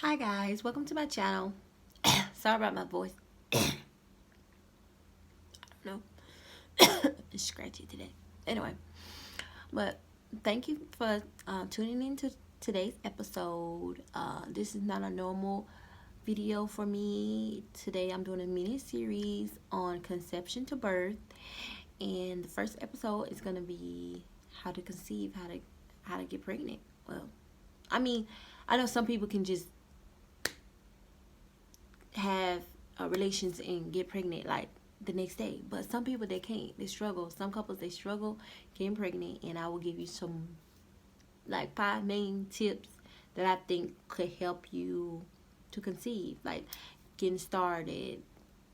Hi guys, welcome to my channel. Sorry about my voice. I don't know. It's scratchy today. Anyway, but thank you for tuning in to today's episode. This is not a normal video for me. Today I'm doing a mini series on conception to birth, and the first episode is gonna be how to conceive, how to get pregnant. Well, I mean, I know some people can just have relations and get pregnant like the next day, but some people they can't. They struggle. Some couples they struggle getting pregnant, and I will give you some like 5 main tips that I think could help you to conceive, like getting started,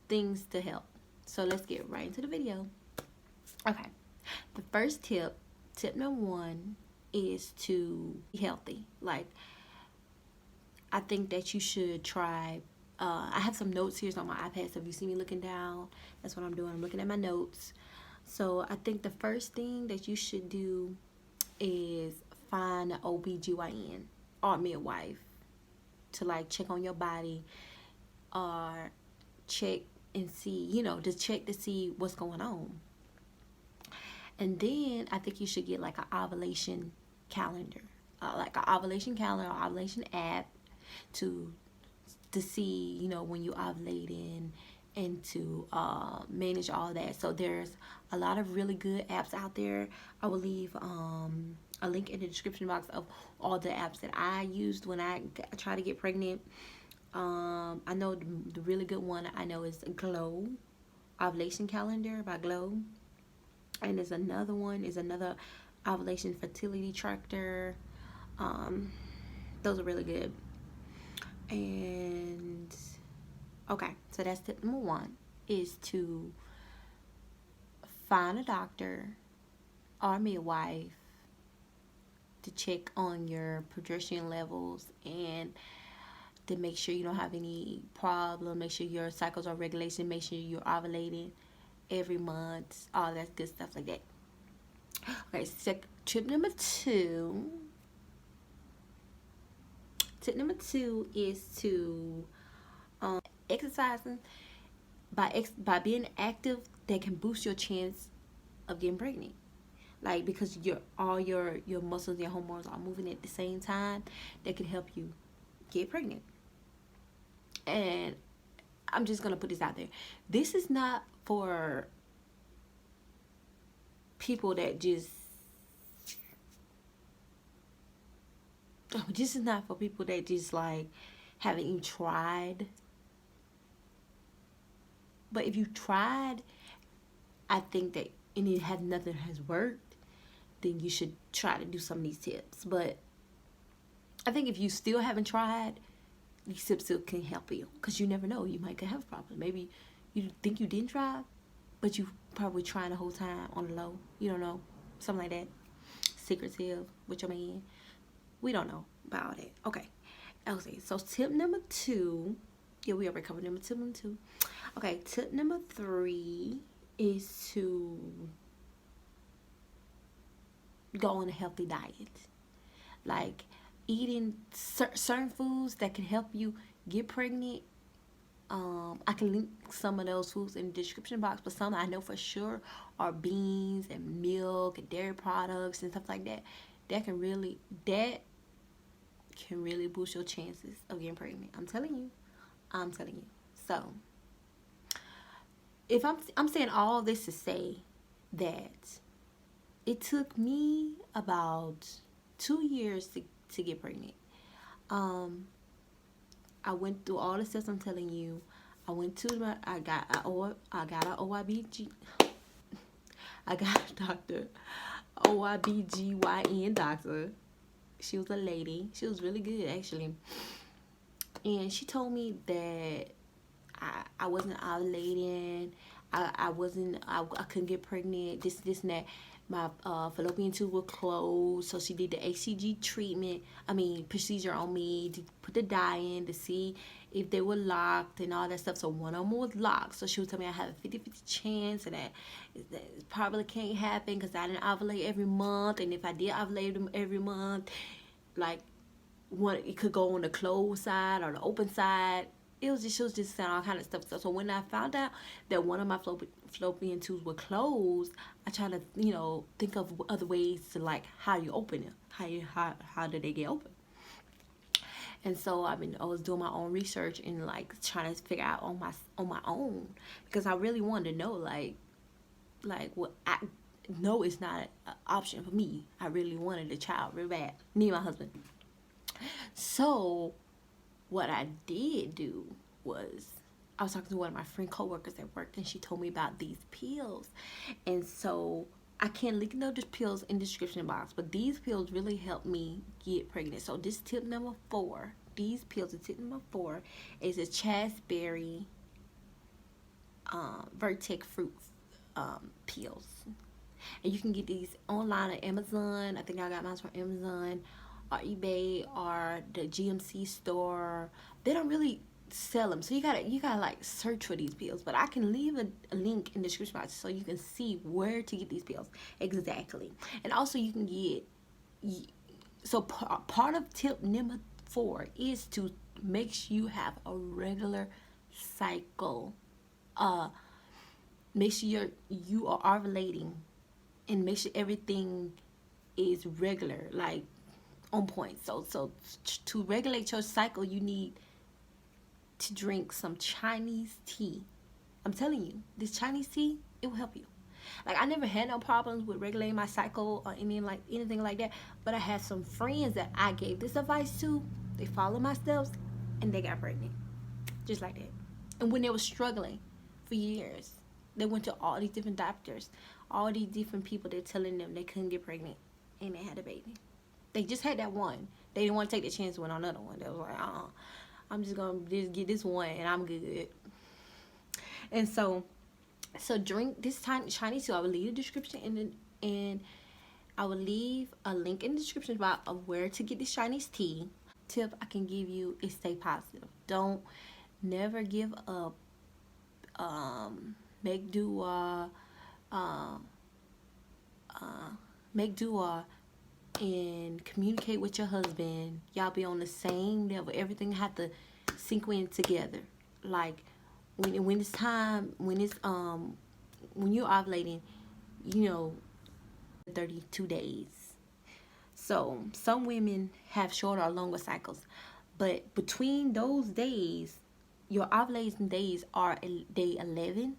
things to help. So let's get right into the video. Okay, the first tip number one, is to be healthy. Like, I think that you should try. I have some notes here on my iPad, so if you see me looking down, that's what I'm doing. I'm looking at my notes. So I think the first thing that you should do is find an OBGYN or midwife to like check on your body, or check and see, just check to see what's going on. And then I think you should get like an ovulation calendar, or ovulation app to see, when you ovulating, and to manage all that. So there's a lot of really good apps out there. I will leave a link in the description box of all the apps that I used when I try to get pregnant. I know the really good one I know is Glow, ovulation calendar by Glow. And there's another one, is another ovulation fertility tracker. Those are really good. And okay, so that's tip number one, is to find a doctor or midwife to check on your progesterone levels, and to make sure you don't have any problem, make sure your cycles are regulated, make sure you're ovulating every month, all that good stuff like that. Okay, so tip number two is to exercising. By being active, that can boost your chance of getting pregnant. Like, because all your muscles, your hormones are moving at the same time, that can help you get pregnant. And I'm just gonna put this out there. This is not for people that just this is not for people that just like haven't even tried. But if you tried, I think that, and it has nothing has worked, then you should try to do some of these tips. But I think if you still haven't tried, these tips still can help you, because you never know, you might have a problem. Maybe you think you didn't try, but you probably trying the whole time on the low. You don't know, something like that. Secretive with your man. We don't know about all that. Okay. So tip number two. Yeah, we already covered tip number two. Okay, tip number three is to go on a healthy diet. Like, eating certain foods that can help you get pregnant. I can link some of those foods in the description box, but some I know for sure are beans and milk and dairy products and stuff like that. That can really boost your chances of getting pregnant. I'm telling you. So, if I'm saying all this to say that it took me about 2 years to get pregnant. I went through all the steps I'm telling you. I got a OYBG. I got a doctor, OYBGYN doctor. She was a lady. She was really good, actually. And she told me that I wasn't ovulating. I couldn't get pregnant. This and that. My fallopian tube was closed, so she did the HCG procedure on me, to put the dye in to see if they were locked and all that stuff. So one of them was locked. So she would tell me I have a 50-50 chance, and that it probably can't happen because I didn't ovulate every month. And if I did ovulate them every month, like, one, it could go on the closed side or the open side. She was just saying all kind of stuff. So when I found out that one of my fallopian tubes were closed, I tried to, think of other ways to, like, how you open it. How did they get open? And so I was doing my own research and, like, trying to figure out on my own, because I really wanted to know, like what I know it's not an option for me. I really wanted a child real bad, me and my husband. So what I did do was, I was talking to one of my friend coworkers at work, and she told me about these pills. And so I can't link no pills in the description box, but these pills really helped me get pregnant. So this tip number 4, these pills, tip number 4 is a chasteberry Vertex fruit pills. And you can get these online at Amazon. I think I got mine from Amazon or eBay or the GMC store. They don't really sell them, so you gotta like search for these pills. But I can leave a link in the description box so you can see where to get these pills exactly. And also you can get, so part of tip number 4 is to make sure you have a regular cycle. Make sure you are ovulating, and make sure everything is regular, like on point. So to regulate your cycle, you need to drink some Chinese tea. I'm telling you, this Chinese tea, it will help you. Like, I never had no problems with regulating my cycle or anything like that, but I had some friends that I gave this advice to. They followed my steps and they got pregnant, just like that. And when they were struggling for years, they went to all these different doctors, all these different people. They're telling them they couldn't get pregnant, and they had a baby. They just had that one. They didn't want to take the chance with another one. They was like, I'm just gonna get this one and I'm good. And so drink this Chinese tea. I will leave the description and I will leave a link in the description box of where to get this Chinese tea. Tip I can give you is stay positive. Don't never give up. Make dua and communicate with your husband. Y'all be on the same level. Everything have to sync in together. Like when it's time, when you're ovulating, 32 days. So some women have shorter or longer cycles, but between those days, your ovulation days are day 11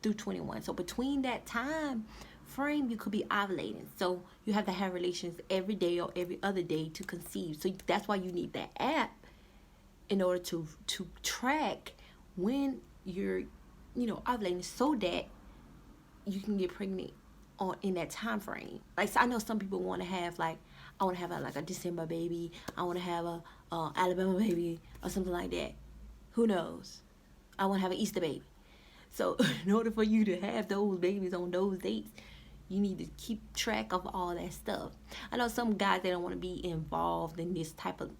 through 21. So between that time frame, you could be ovulating. So you have to have relations every day or every other day to conceive. So that's why you need that app in order to track when you're ovulating, so that you can get pregnant in that time frame. Like, so I know some people want to have, like, I want to have a December baby, I want to have a Alabama baby or something like that. Who knows? I want to have an Easter baby. So in order for you to have those babies on those dates, you need to keep track of all that stuff. I know some guys, they don't want to be involved in this type of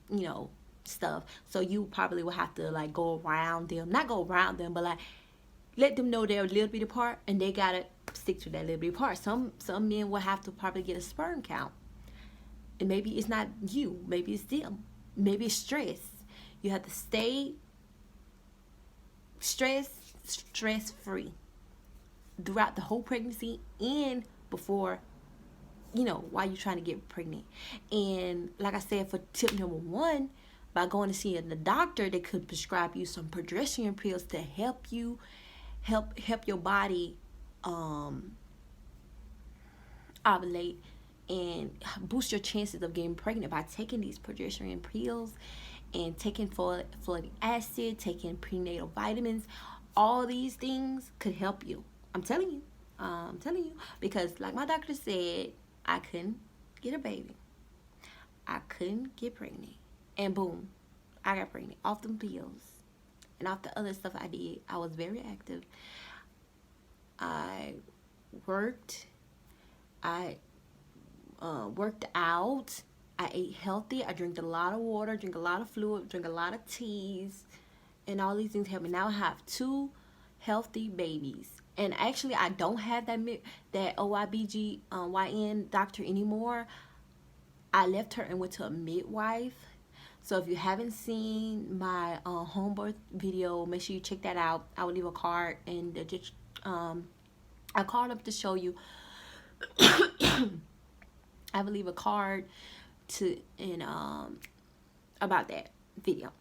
stuff, so you probably will have to, like, go around them, not go around them, but, like, let them know they're a little bit apart and they gotta stick to that little bit apart. Some men will have to probably get a sperm count, and maybe it's not you, maybe it's them, maybe it's stress. You have to stay stress-free throughout the whole pregnancy and before, while you're trying to get pregnant. And like I said, for tip number 1, by going to see the doctor, they could prescribe you some progesterone pills to help your body ovulate and boost your chances of getting pregnant by taking these progesterone pills and taking folic acid, taking prenatal vitamins. All these things could help you. I'm telling you, because like my doctor said, I couldn't get a baby, I couldn't get pregnant, and boom, I got pregnant off them pills and off the other stuff I did. I was very active. I worked. I worked out. I ate healthy. I drank a lot of water, drink a lot of fluid, drink a lot of teas, and all these things help me. Now I have 2 healthy babies. And actually, I don't have that OBGYN doctor anymore. I left her and went to a midwife. So if you haven't seen my home birth video, make sure you check that out. I will leave a card and I called up to show you. I will leave a card to about that video.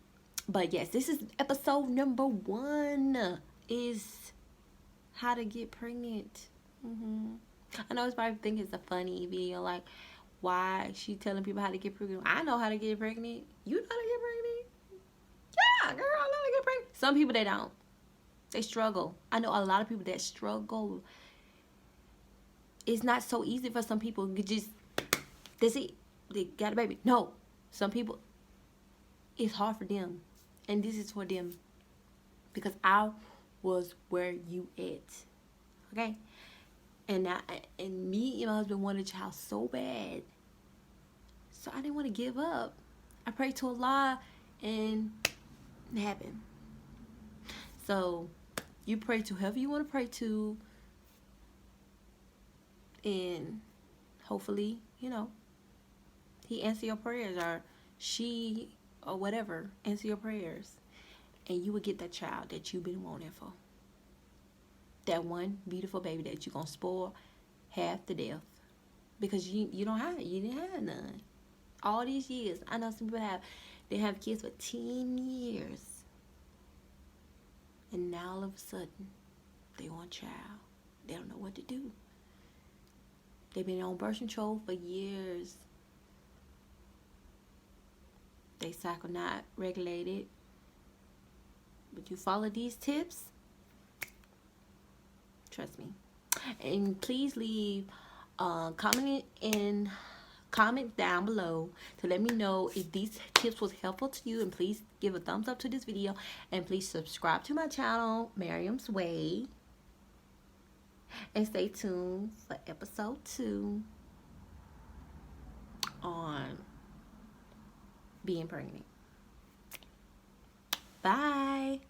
But yes, this is episode number 1, is how to get pregnant. I know it's probably think it's a funny video, like why she telling people how to get pregnant. I know how to get pregnant. You know how to get pregnant? Yeah, girl, I know how to get pregnant. Some people, they don't. They struggle. I know a lot of people that struggle. It's not so easy for some people. You just, that's it. They got a baby. No. Some people, it's hard for them. And this is for them. Because I was where you at. Okay? And me and my husband wanted a child so bad. So I didn't want to give up. I prayed to Allah and it happened. So you pray to whoever you want to pray to. And hopefully, he answer your prayers, or she, or whatever, answer your prayers. And you will get that child that you've been wanting for. That one beautiful baby that you're going to spoil half to death. Because you didn't have none. All these years. I know some people they have kids for 10 years. And now all of a sudden, they want a child. They don't know what to do. They've been on birth control for years. They cycle not regulated. But you follow these tips, trust me. And please leave comment down below to let me know if these tips was helpful to you, and please give a thumbs up to this video, and please subscribe to my channel, Mariam's Way, and stay tuned for episode 2 on being pregnant. Bye.